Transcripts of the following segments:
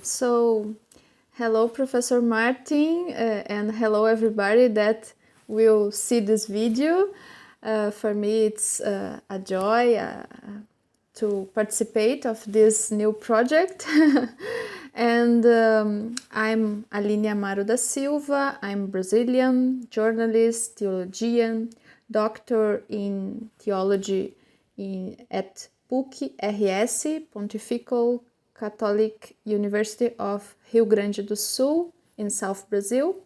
So, hello, Professor Martin, and hello, everybody that will see this video. For me, it's a joy to participate of this new project. And I'm Aline Amaro da Silva. I'm Brazilian, journalist, theologian, doctor in theology at PUC-RS, Pontifical Catholic University of Rio Grande do Sul in South Brazil.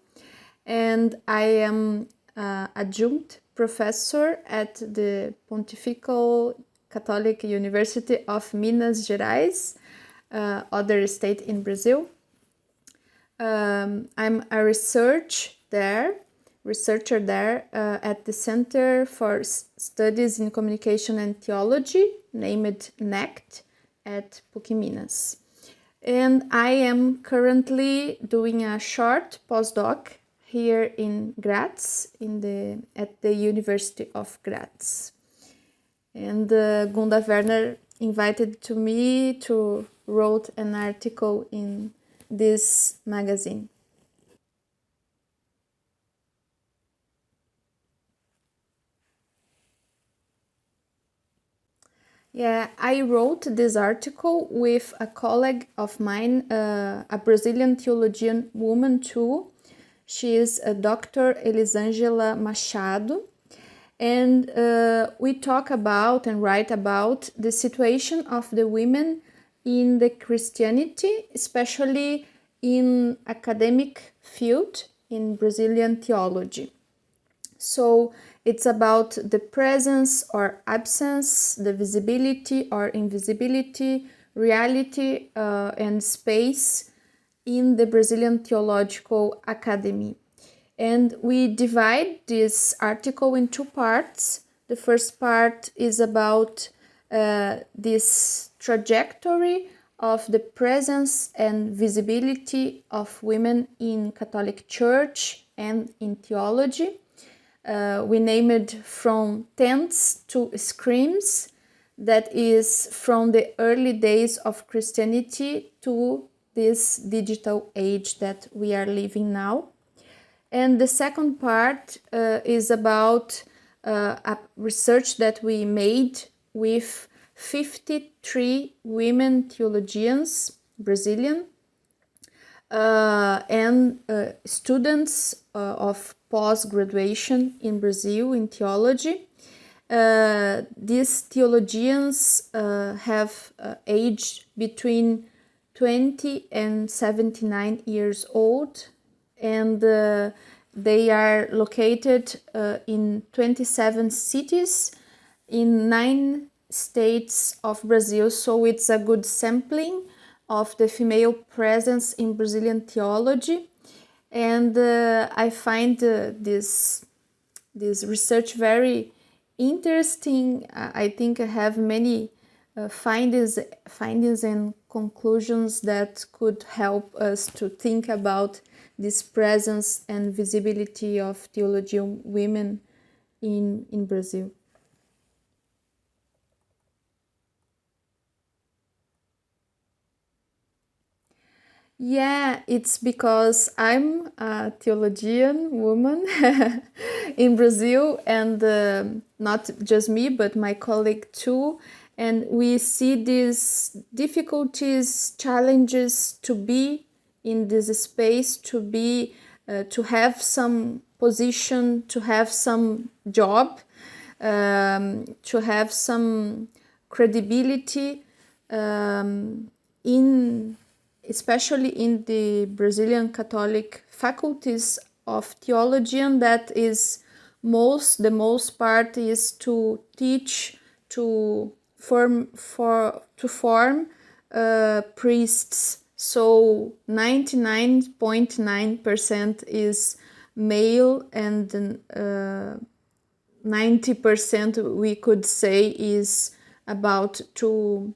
And I am adjunct professor at the Pontifical Catholic University of Minas Gerais, other state in Brazil. I'm a researcher there at the Center for Studies in Communication and Theology, named NECT, at PUC Minas. And I am currently doing a short postdoc here in Graz, at the University of Graz. And Gunda Werner invited to me to write an article in this magazine. Yeah, I wrote this article with a colleague of mine, a Brazilian theologian woman too. She is a Dr. Elisângela Machado. And we talk about and write about the situation of the women in the Christianity, especially in academic field in Brazilian theology. So it's about the presence or absence, the visibility or invisibility, reality and space in the Brazilian Theological Academy. And we divide this article in two parts. The first part is about this trajectory of the presence and visibility of women in Catholic Church and in theology. We named from tents to screams, that is from the early days of Christianity to this digital age that we are living now. And the second part is about a research that we made with 53 women theologians, Brazilian, and students of post-graduation in Brazil in theology. These theologians have aged between 20 and 79 years old, and they are located in 27 cities in 9 states of Brazil. So it's a good sampling of the female presence in Brazilian theology. And I find this research very interesting. I think I have many findings and conclusions that could help us to think about this presence and visibility of theologian women in Brazil. Yeah, it's because I'm a theologian woman in Brazil, and not just me, but my colleague too. And we see these difficulties, challenges to be in this space, to have some position, to have some job, to have some credibility especially in the Brazilian Catholic faculties of theology, and that is the most part is to teach, to form priests. So 99.9% is male, and 90% we could say is about to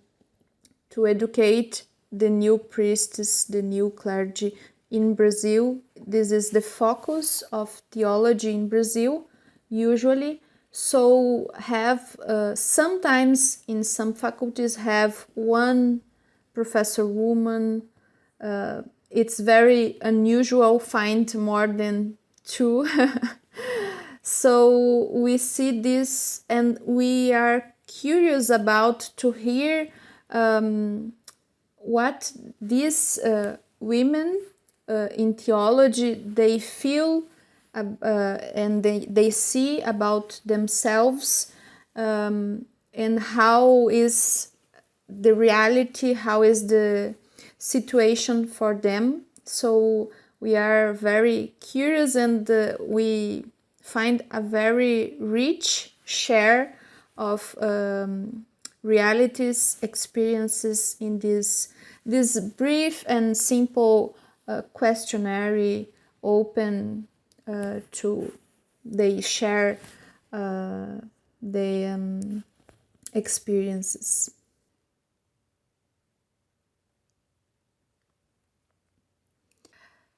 educate the new priests, the new clergy in Brazil. This is the focus of theology in Brazil, usually. So have sometimes in some faculties have one professor woman, it's very unusual find more than two. So we see this and we are curious about to hear what these women in theology they feel and they see about themselves, and how is the reality, how is the situation for them. So we are very curious, and we find a very rich share of realities, experiences in this brief and simple questionnaire open to they share the experiences.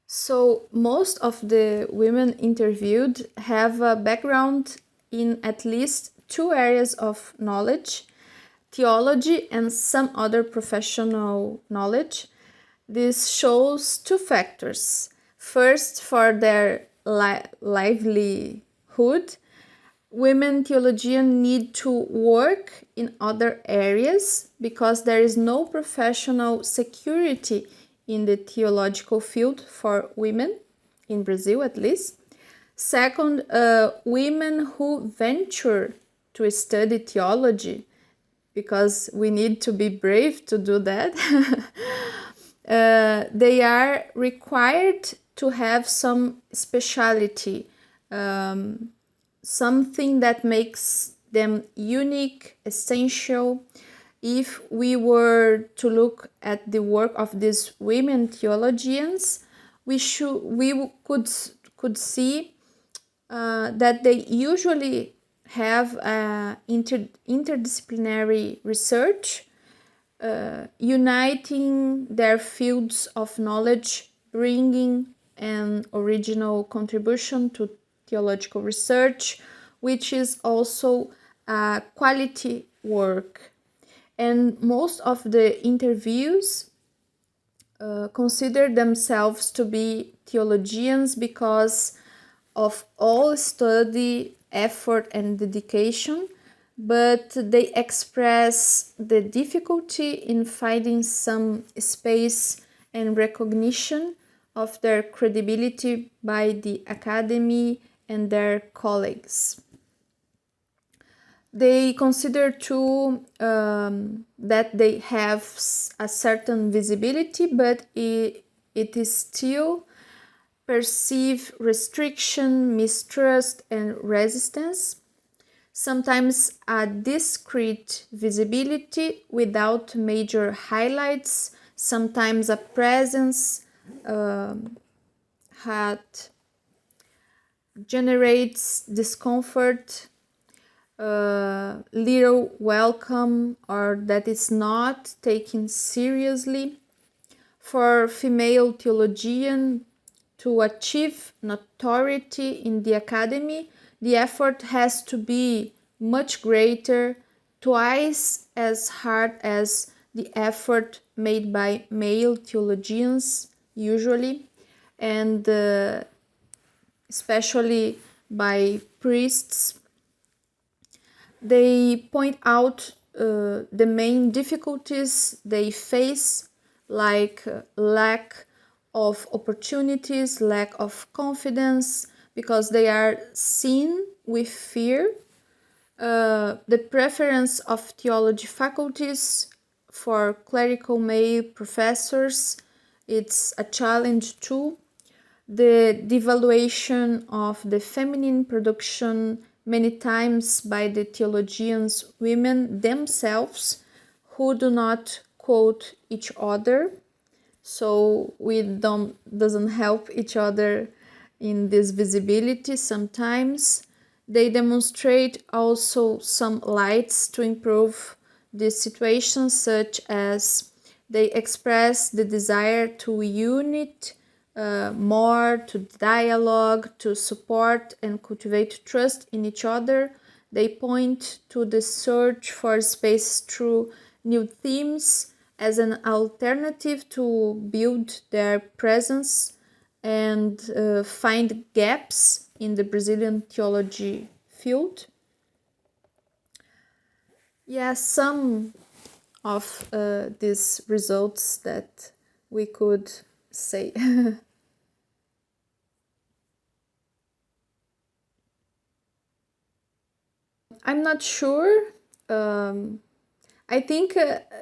So most of the women interviewed have a background in at least two areas of knowledge: theology and some other professional knowledge. This shows two factors. First, for their livelihood, women theologians need to work in other areas because there is no professional security in the theological field for women, in Brazil at least. Second, women who venture to study theology, because we need to be brave to do that, they are required to have some specialty, something that makes them unique, essential. If we were to look at the work of these women theologians, we could see that they usually have interdisciplinary research, uniting their fields of knowledge, bringing an original contribution to theological research, which is also a quality work. And most of the interviews consider themselves to be theologians because of all study, effort, and dedication, but they express the difficulty in finding some space and recognition of their credibility by the academy and their colleagues. They consider too that they have a certain visibility, but it is still perceive restriction, mistrust, and resistance. Sometimes a discrete visibility without major highlights, sometimes a presence that generates discomfort, little welcome, or that is not taken seriously. For female theologian to achieve notoriety in the academy, the effort has to be much greater, twice as hard as the effort made by male theologians usually, and especially by priests. They point out the main difficulties they face, like lack of opportunities, lack of confidence, because they are seen with fear. The preference of theology faculties for clerical male professors, it's a challenge too. The devaluation of the feminine production many times by the theologians women themselves, who do not quote each other, so we doesn't help each other in this visibility. Sometimes they demonstrate also some lights to improve this situation, such as they express the desire to unite more, to dialogue, to support and cultivate trust in each other. They point to the search for space through new themes, as an alternative to build their presence and find gaps in the Brazilian theology field. Yeah, some of these results that we could say. I'm not sure. I think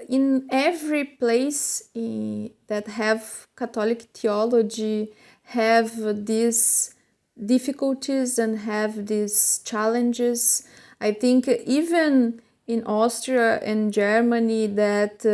in every place that have Catholic theology have these difficulties and have these challenges. I think even in Austria and Germany that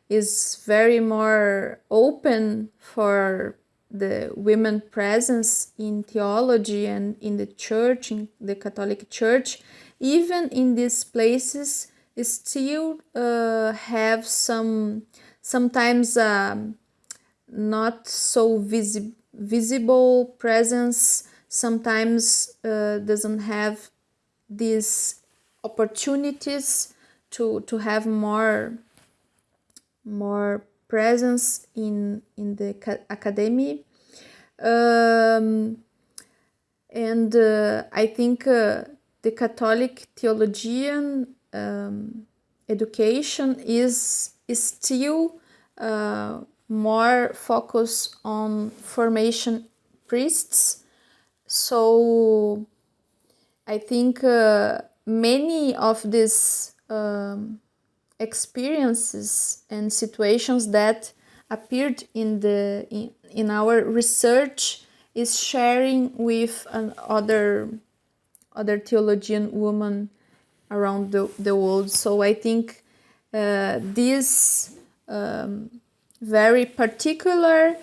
is very more open for the women presence in theology and in the church, in the Catholic Church, even in these places still have sometimes not so visible presence, sometimes doesn't have these opportunities to have more presence in the academy. And I think the Catholic theologian education is still more focused on formation priests. So I think many of these experiences and situations that appeared in our research is sharing with other theologian women around the world. So I think this very particular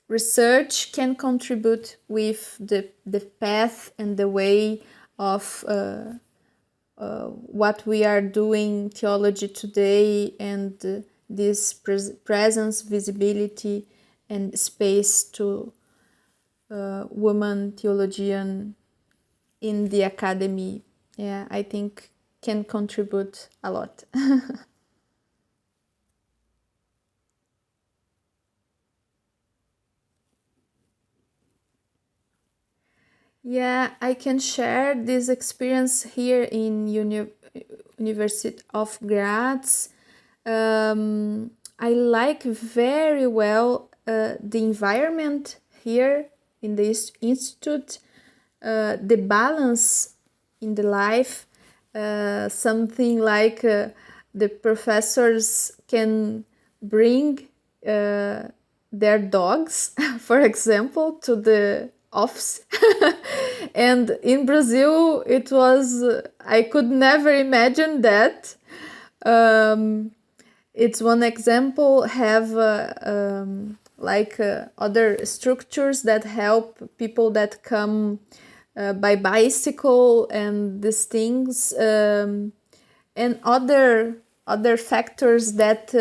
research can contribute with the path and the way of what we are doing theology today, and this presence, visibility, and space to women theologian in the academy. Yeah, I think can contribute a lot. Yeah, I can share this experience here in University of Graz. I like very well the environment here in this institute, the balance in the life, something like the professors can bring their dogs, for example, to the office. And in Brazil, it was, I could never imagine that. It's one example, have like other structures that help people that come by bicycle and these things, and other factors that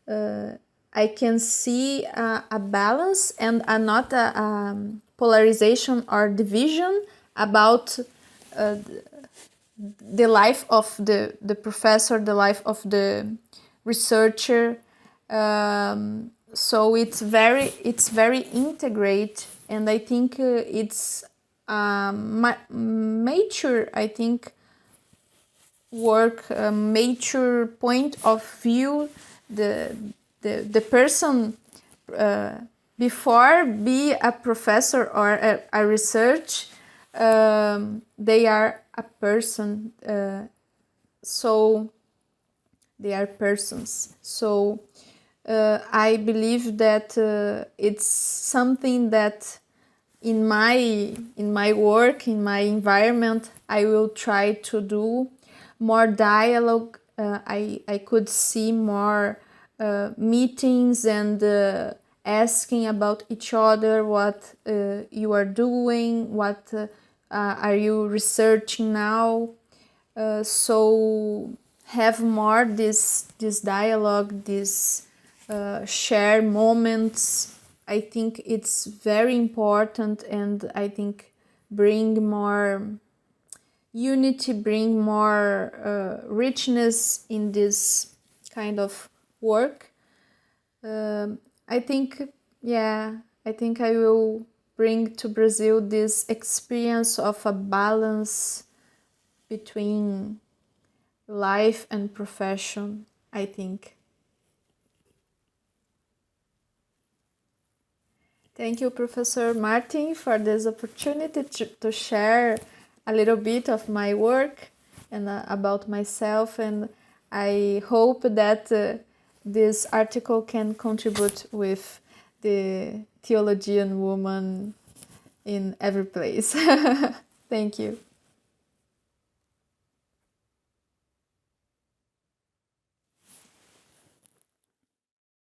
I can see a balance and not a polarization or division about the life of the professor, the life of the researcher. So it's very integrate, and I think it's mature, I think, work, mature point of view. The person before be a professor or a research, they are a person, so they are persons. So I believe that it's something that in my work, in my environment, I will try to do more dialogue. I could see more meetings and asking about each other, what you are doing, what are you researching now. So have more this dialogue, this share moments. I think it's very important, and I think bring more unity, bring more richness in this kind of work. I think, yeah, I think I will bring to Brazil this experience of a balance between life and profession, I think. Thank you, Professor Martin, for this opportunity to share a little bit of my work and about myself. And I hope that this article can contribute with the theologian woman in every place. Thank you.